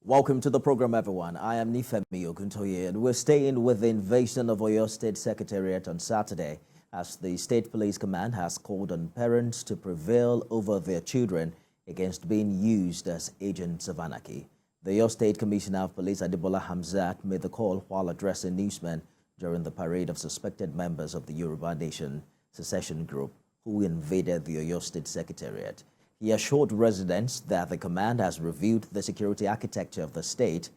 Welcome to the program, everyone. I am Nifemi Oguntoye, and we're staying with the invasion of Oyo State Secretariat on Saturday, as the State Police Command has called on parents to prevail over their children against being used as agents of anarchy. The Oyo State Commissioner of Police, Adebola Hamzat, made the call while addressing newsmen during the parade of suspected members of the Yoruba Nation Secession group who invaded the Oyo State Secretariat. He assured residents that the command has reviewed the security architecture of the state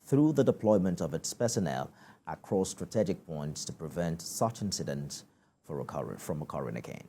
through the deployment of its personnel across strategic points to prevent such incidents from occurring again.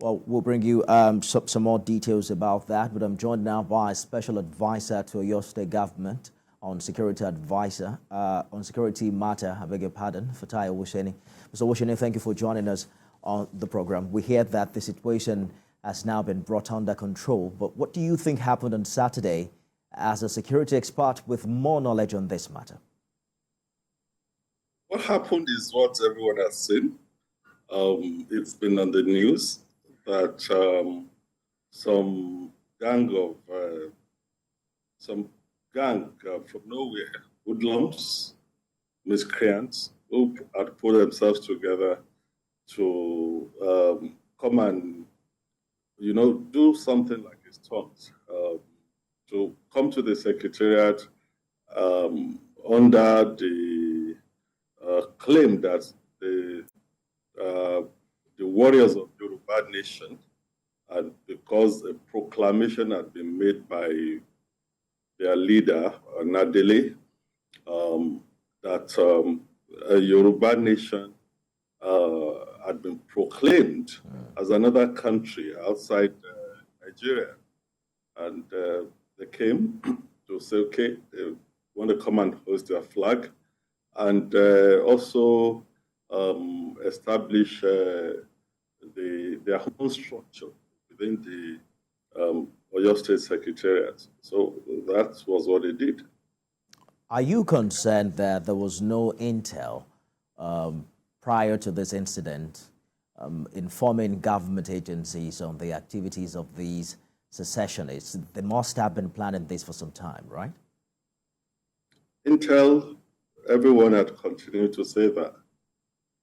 Well, we'll bring you some more details about that, but I'm joined now by Special Advisor to Oyo State Government on Security Advisor, on Security Matter, I beg your pardon, Fatai Owusheni. Mr. Owusheni, thank you for joining us on the program. We hear that the situation has now been brought under control, but what do you think happened on Saturday as a security expert with more knowledge on this matter? What happened is what everyone has seen. It's been on the news that some gang from nowhere, hoodlums, miscreants, who had put themselves together to come and, do something like a stunt, to come to the Secretariat under the claim that the warriors of Yoruba Nation, and because a proclamation had been made by their leader, Nadele, that a Yoruba Nation had been proclaimed as another country outside Nigeria. And they came to say, okay, they want to come and hoist their flag, and also establish their own structure within the Oyo State Secretariat. So that was what they did. Are you concerned that there was no intel prior to this incident informing government agencies on the activities of these secessionists? They must have been planning this for some time, right? Intel, everyone had continued to say that.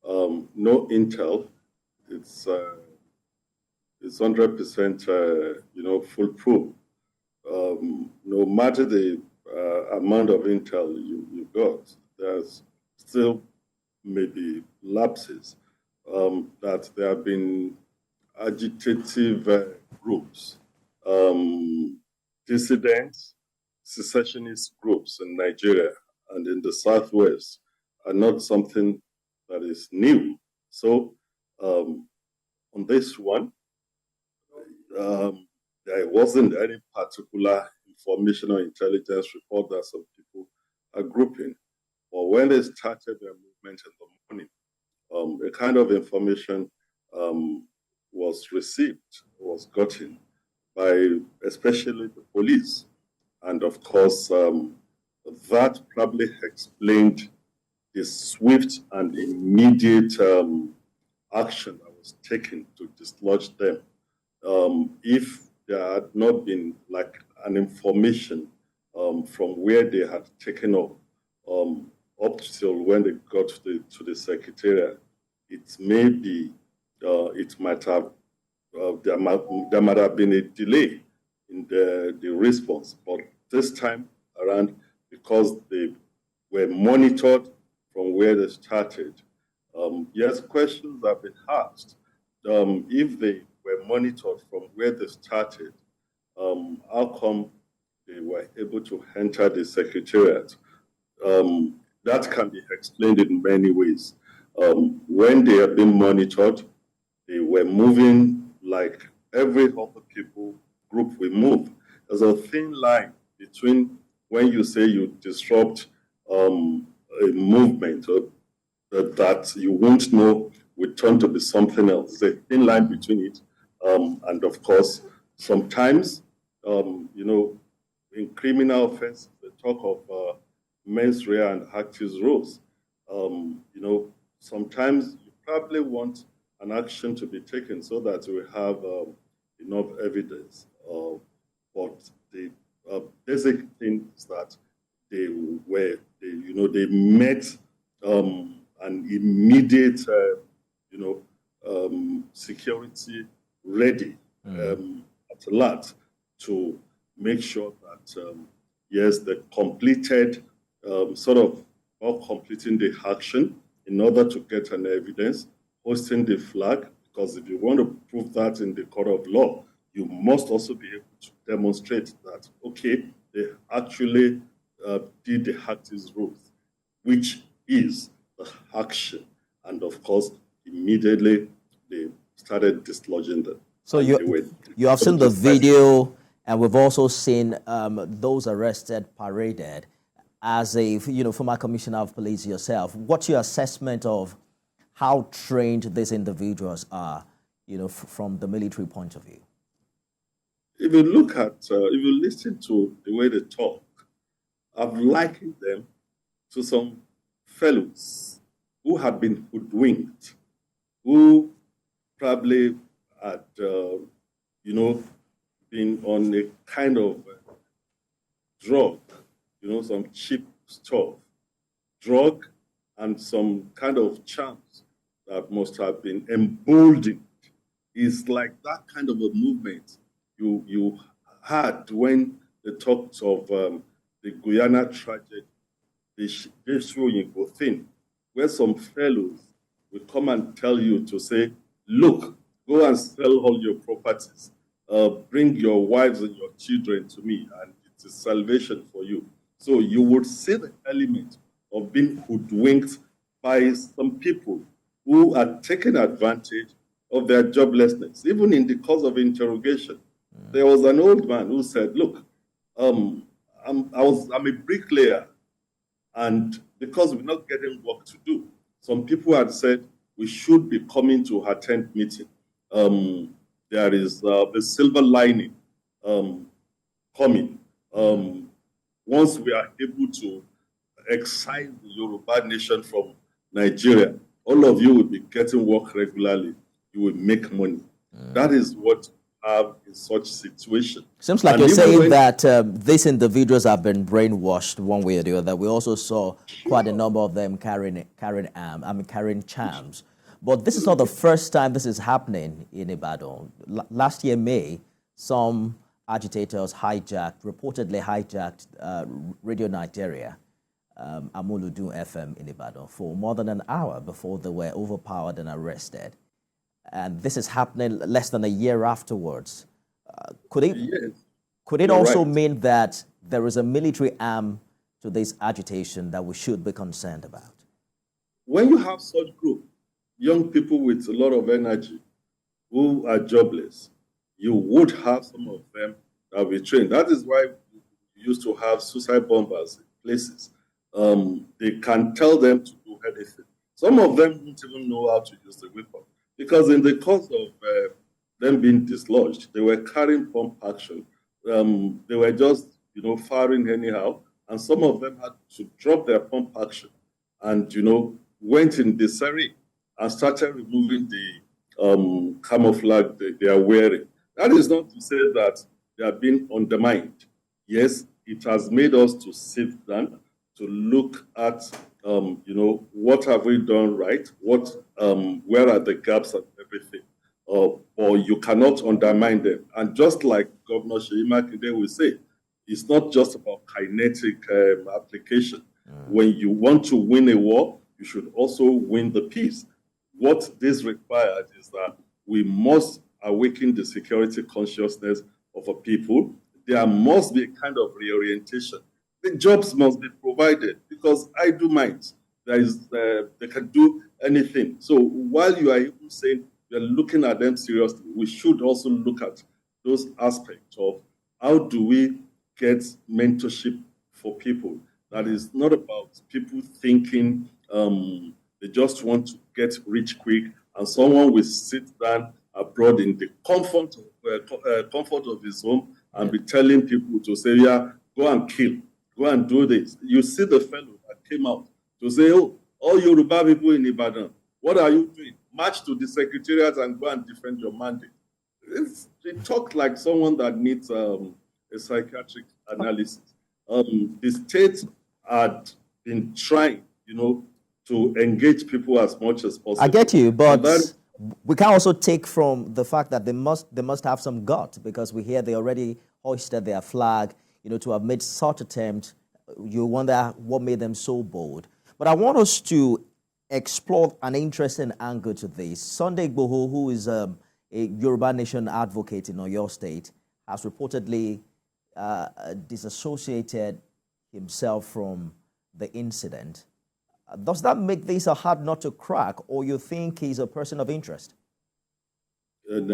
No intel. It's 100%, foolproof. No matter the amount of intel you got, there's still maybe lapses. That there have been agitative groups, dissidents, secessionist groups in Nigeria and in the Southwest are not something that is new. So on this one, there wasn't any particular information or intelligence report that some people are grouping. But when they started their movement in the morning, a kind of information was received, was gotten by especially the police. And of course, that probably explained the swift and immediate action that was taken to dislodge them. If there had not been like an information from where they had taken up till when they got to the Secretariat, it may be, it might have, there might have been a delay in the response. But this time around, because they were monitored from where they started, yes, questions have been asked. If they were monitored from where they started, how come they were able to enter the Secretariat? That can be explained in many ways. When they have been monitored, they were moving like every other group will move. There's a thin line between when you say you disrupt a movement that you won't know will turn to be something else. There's a thin line between it. And of course, sometimes, in criminal offense, they talk of mens rea and actus reus. Sometimes you probably want an action to be taken so that we have enough evidence. But the basic thing is that they met an immediate, security ready at large to make sure that yes, they completed completing the action in order to get an evidence, hosting the flag, because if you want to prove that in the court of law, you must also be able to demonstrate that, okay, they actually did the act's rules, which is the action. And of course, immediately they started dislodging them. So you have seen the video, and we've also seen those arrested paraded. As a former commissioner of police yourself, what's your assessment of how trained these individuals are, from the military point of view? If you look at, if you listen to the way they talk, I've likened them to some fellows who had been hoodwinked, who probably had, been on a kind of drug, some cheap stuff, drug, and some kind of charms that must have been emboldened. It's like that kind of a movement you had when they talked of the Guyana tragedy, the Showing thing, where some fellows will come and tell you to say, look, go and sell all your properties, bring your wives and your children to me, and it is salvation for you. So you would see the element of being hoodwinked by some people who are taking advantage of their joblessness. Even in the course of interrogation, there was an old man who said, look, I'm a bricklayer, and because we're not getting work to do, some people had said we should be coming to attend meeting. There is the silver lining coming. Once we are able to excise the Yoruba nation from Nigeria, all of you will be getting work regularly. You will make money. That is what we have in such situation. Seems like you're saying that these individuals have been brainwashed one way or the other. We also saw quite a number of them carrying charms. But this is not the first time this is happening in Ibadan. Last year, May, some agitators reportedly hijacked Radio Nigeria, Amuludun FM in Ibadan, for more than an hour before they were overpowered and arrested. And this is happening less than a year afterwards. Could it also mean that there is a military arm to this agitation that we should be concerned about? When you have such group, young people with a lot of energy who are jobless, you would have some of them that will be trained. That is why we used to have suicide bombers in places. They can tell them to do anything. Some of them don't even know how to use the weapon, because in the course of them being dislodged, they were carrying pump action. They were just, firing anyhow, and some of them had to drop their pump action and, went in disarray and started removing the camouflage they are wearing. That is not to say that they are being undermined. Yes, it has made us to sit down, to look at, what have we done right? Where are the gaps and everything? Or you cannot undermine them. And just like Governor Seyi Makinde will say, it's not just about kinetic application. When you want to win a war, you should also win the peace. What this requires is that we must awaken the security consciousness of a people. There must be a kind of reorientation. The jobs must be provided, because idle minds, they can do anything. So while you are even saying we are looking at them seriously, we should also look at those aspects of how do we get mentorship for people. That is not about people thinking they just want to get rich quick, and someone will sit down abroad in the comfort of his home and be telling people to say, yeah, go and kill, go and do this. You see the fellow that came out to say, oh, all Yoruba people in Ibadan, what are you doing? march to the secretariat and go and defend your mandate. It talked like someone that needs a psychiatric analysis. The state had been trying, to engage people as much as possible. I get you, but we can also take from the fact that they must have some gut, because we hear they already hoisted their flag, to have made such attempt. You wonder what made them so bold. But I want us to explore an interesting angle to this. Sunday Igboho, who is a Yoruba Nation advocate in Oyo State, has reportedly disassociated himself from the incident. Does that make this a hard nut to crack, or you think he's a person of interest? And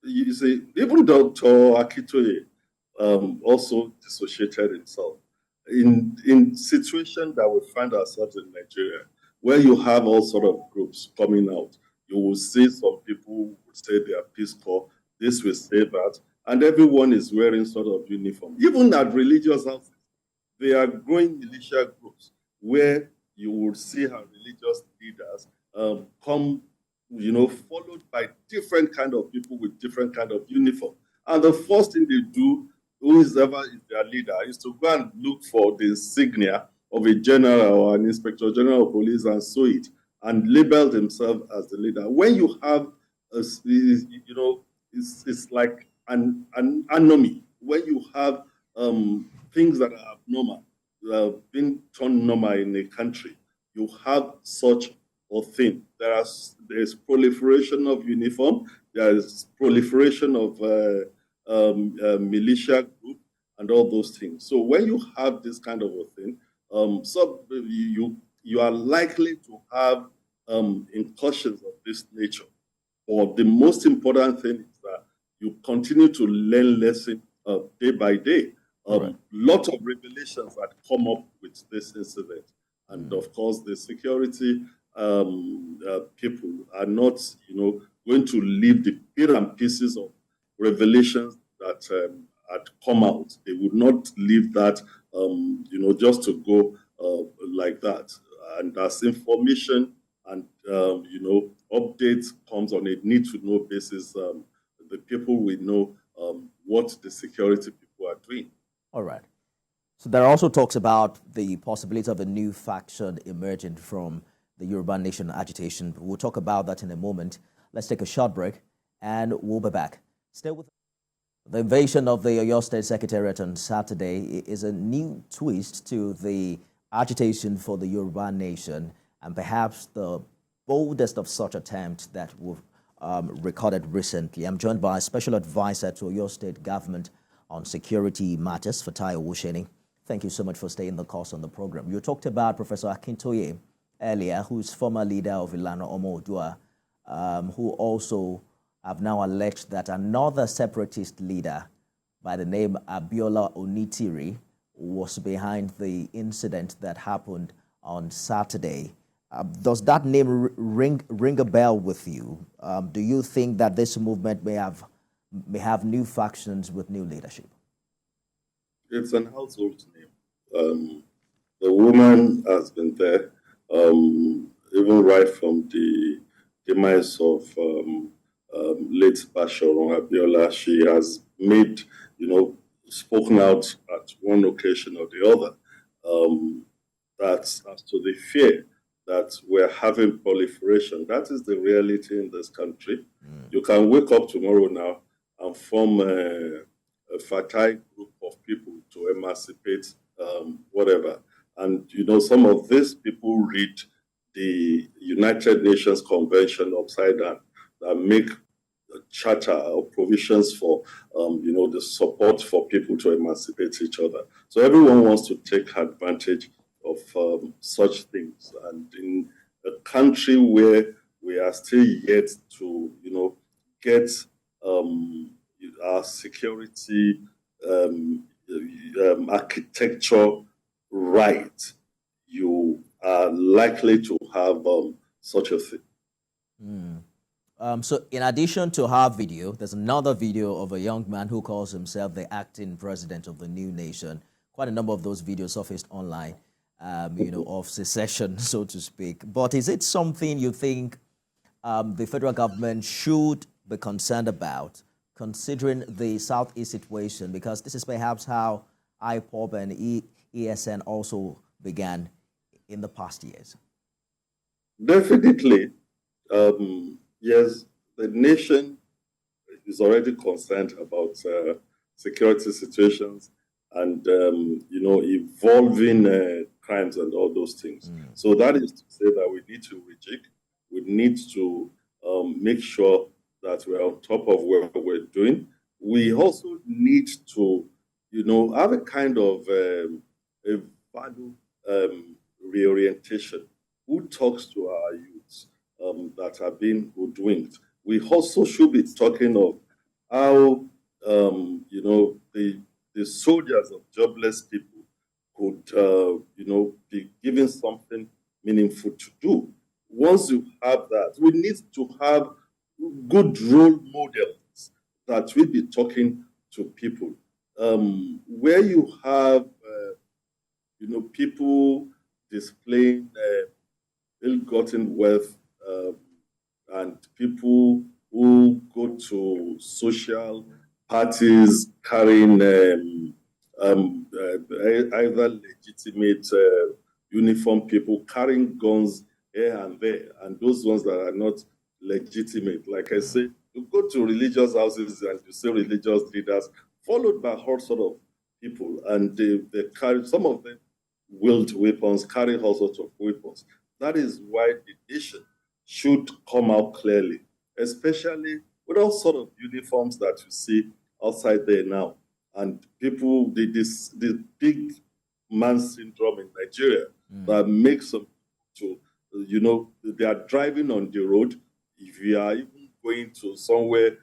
you see, even Dr. Agitators also dissociated himself. In situations that we find ourselves in Nigeria, where you have all sort of groups coming out, you will see some people will say they are Peace Corps, this will say that, and everyone is wearing sort of uniform. Even at religious houses, they are growing militia groups where you will see how religious leaders come, followed by different kind of people with different kind of uniform. And the first thing they do, whoever is their leader, is to go and look for the insignia of a general or an inspector general of police and sew it and label themselves as the leader. When you have, it's like an anomaly. When you have things that are abnormal, being turned normal in a country, you have such a thing. There's proliferation of uniform, there is proliferation of militia group and all those things. So when you have this kind of a thing, you are likely to have incursions of this nature. But the most important thing is that you continue to learn lessons day by day. Right. Lot of revelations that come up with this incident. And of course, the security people are not, going to leave the bits and pieces of revelations that had come out. They would not leave that, just to go like that. And as information and, updates comes on a need-to-know basis, the people will know what the security people are doing. All right. So there are also talks about the possibility of a new faction emerging from the Yoruba Nation agitation. We'll talk about that in a moment. Let's take a short break, and we'll be back. Stay with us. The invasion of the Oyo State Secretariat on Saturday is a new twist to the agitation for the Yoruba Nation, and perhaps the boldest of such attempts that we've recorded recently. I'm joined by a special advisor to Oyo State government on security matters, Fatai Owusheni. Thank you so much for staying the course on the program. You talked about Professor Akintoye earlier, who's former leader of Ilana Omo Oodua, who also have now alleged that another separatist leader by the name Abiola Onitiri was behind the incident that happened on Saturday. Does that name ring a bell with you? Do you think that this movement may have new factions with new leadership? It's an household name. The woman has been there, even right from the demise of late Basharon Abiola. She has made, spoken out at one occasion or the other, that as to the fear that we're having proliferation. That is the reality in this country. You can wake up tomorrow now and form a fertile group of people to emancipate whatever. And, some of these people read the United Nations Convention upside down that make a charter or provisions for, the support for people to emancipate each other. So everyone wants to take advantage of such things. And in a country where we are still yet to, get our security architecture right, you are likely to have such a thing. So in addition to her video, there's another video of a young man who calls himself the acting president of the new nation. Quite a number of those videos surfaced online, of secession, so to speak. But is it something you think the federal government should be concerned about, considering the Southeast situation, because this is perhaps how IPOB and ESN also began in the past years? Definitely. Yes, the nation is already concerned about security situations and, evolving crimes and all those things. So that is to say that we need to rejig. We need to make sure that we're on top of what we're doing. We also need to, have a kind of a value reorientation. Who talks to our youths that are being hoodwinked? We also should be talking of how, the soldiers of jobless people could, be given something meaningful to do. Once you have that, we need to have good role models that will be talking to people. Where you have, people displaying ill-gotten wealth and people who go to social parties carrying either legitimate uniform people carrying guns here and there, and those ones that are not legitimate. Like I say, you go to religious houses and you see religious leaders followed by all sort of people, and they carry, some of them wield weapons, carry all sorts of weapons. That is why the nation should come out clearly, especially with all sort of uniforms that you see outside there now. And people, this big man syndrome in Nigeria that makes them to, they are driving on the road. If you are even going to somewhere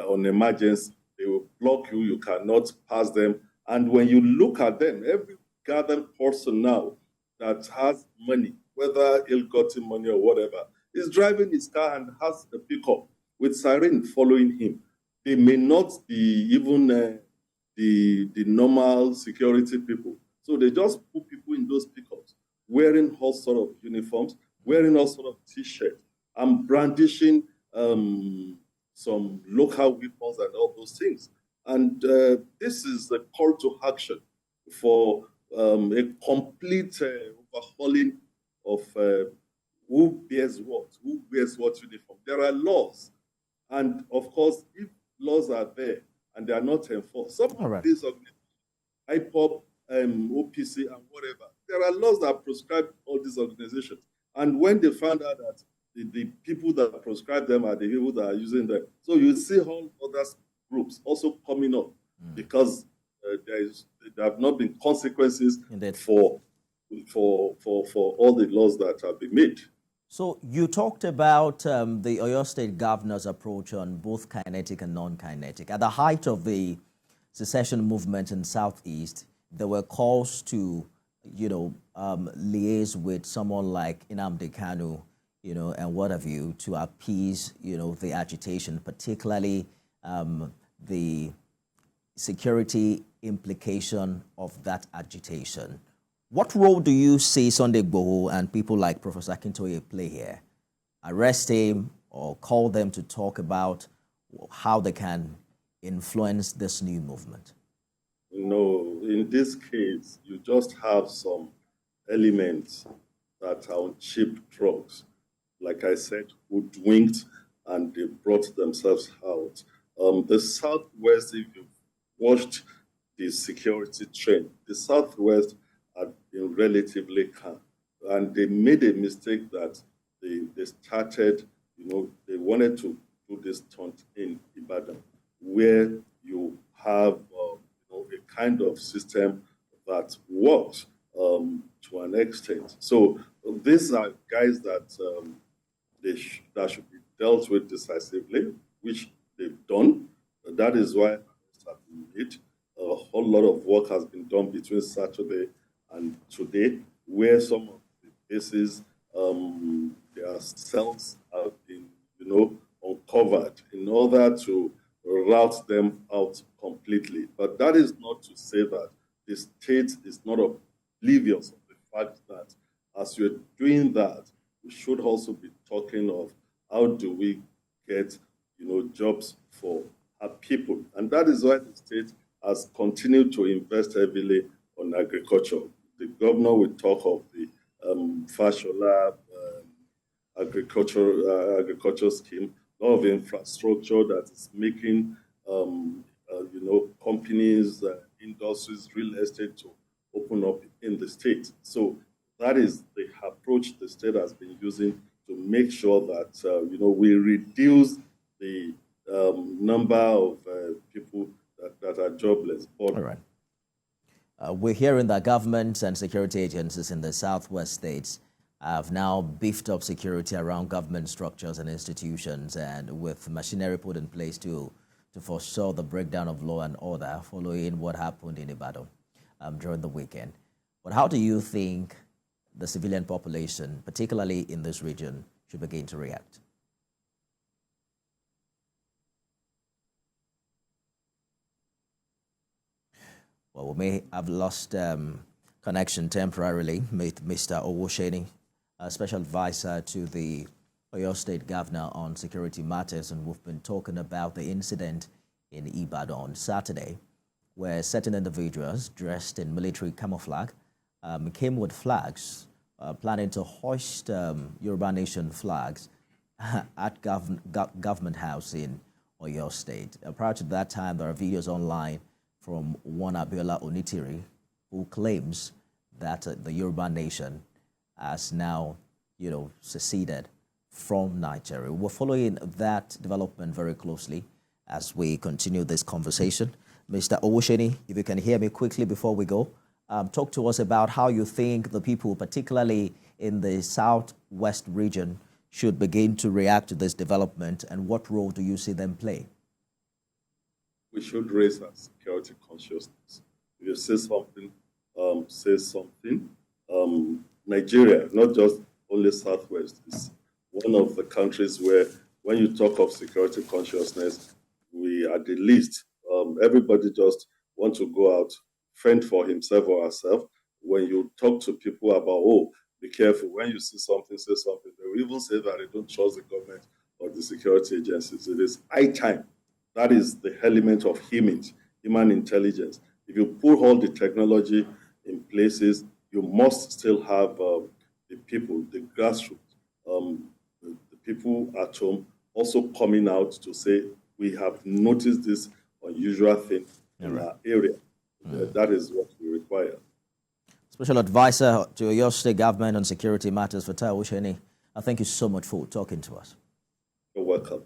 on emergency, they will block you. You cannot pass them. And when you look at them, every gathered person now that has money, whether ill-gotten money or whatever, is driving his car and has a pickup with siren following him. They may not be even the normal security people. So they just put people in those pickups, wearing all sort of uniforms, wearing all sort of T-shirts, and brandishing some local weapons and all those things. And this is a call to action for a complete overhauling of who bears what uniform. There are laws. And of course, if laws are there and they are not enforced, some of these organizations, IPOP, OPC, and whatever, there are laws that prescribe all these organizations. And when they found out that the people that prescribe them are the people that are using them, so you see all other groups also coming up because there have not been consequences for all the laws that have been made. So you talked about the Oyo State governor's approach on both kinetic and non-kinetic. At the height of the secession movement in Southeast, there were calls to, liaise with someone like Nnamdi Kanu, and what have you, to appease, the agitation, particularly the security implication of that agitation. What role do you see Sunday Igboho and people like Professor Akintoye play here? Arrest him or call them to talk about how they can influence this new movement? No, in this case, you just have some elements that are on cheap drugs. Like I said, hoodwinked, and they brought themselves out. The Southwest, if you've watched the security trend, the Southwest had been relatively calm. And they made a mistake that they started, they wanted to do this stunt in Ibadan, where you have a kind of system that works to an extent. So these are guys that that should be dealt with decisively, which they've done. That is why arrests have been made. A whole lot of work has been done between Saturday and today, where some of the cases, their cells have been, uncovered in order to route them out completely. But that is not to say that the state is not oblivious of the fact that as you're doing that, we should also be talking of how do we get, jobs for our people? And that is why the state has continued to invest heavily on agriculture. The governor will talk of the Fashola agriculture scheme, a lot of infrastructure that is making companies, industries, real estate to open up in the state. So that is the approach the state has been using to make sure that we reduce the number of people that are jobless. All right. We're hearing that governments and security agencies in the southwest states have now beefed up security around government structures and institutions, and with machinery put in place to forestall the breakdown of law and order following what happened in Ibadan during the weekend. But how do you think the civilian population, particularly in this region, should begin to react? Well, we may have lost connection temporarily with Mr. Owosheni, a special advisor to the Oyo State Governor on security matters, and we've been talking about the incident in Ibadan on Saturday, where certain individuals dressed in military camouflage came with flags, planning to hoist Yoruba Nation flags at Government House in Oyo State. Prior to that time, there are videos online from one Abiola Onitiri, who claims that the Yoruba Nation has now, seceded from Nigeria. We're following that development very closely as we continue this conversation. Mr. Owosheni, if you can hear me quickly before we go, talk to us about how you think the people, particularly in the southwest region, should begin to react to this development, and what role do you see them play? We should raise our security consciousness. If you say something, say something. Nigeria, not just only Southwest, is one of the countries where, when you talk of security consciousness, we are the least. Everybody just wants to go out, fend for himself or herself. When you talk to people about, be careful, when you see something, say something, they will even say that they don't trust the government or the security agencies. It is high time. That is the element of human intelligence. If you put all the technology in places, you must still have the people, the grassroots, the people at home also coming out to say, we have noticed this unusual thing in our area. That is what we require. Special Advisor to your state government on security matters, for Owosheni, thank you so much for talking to us. You're welcome.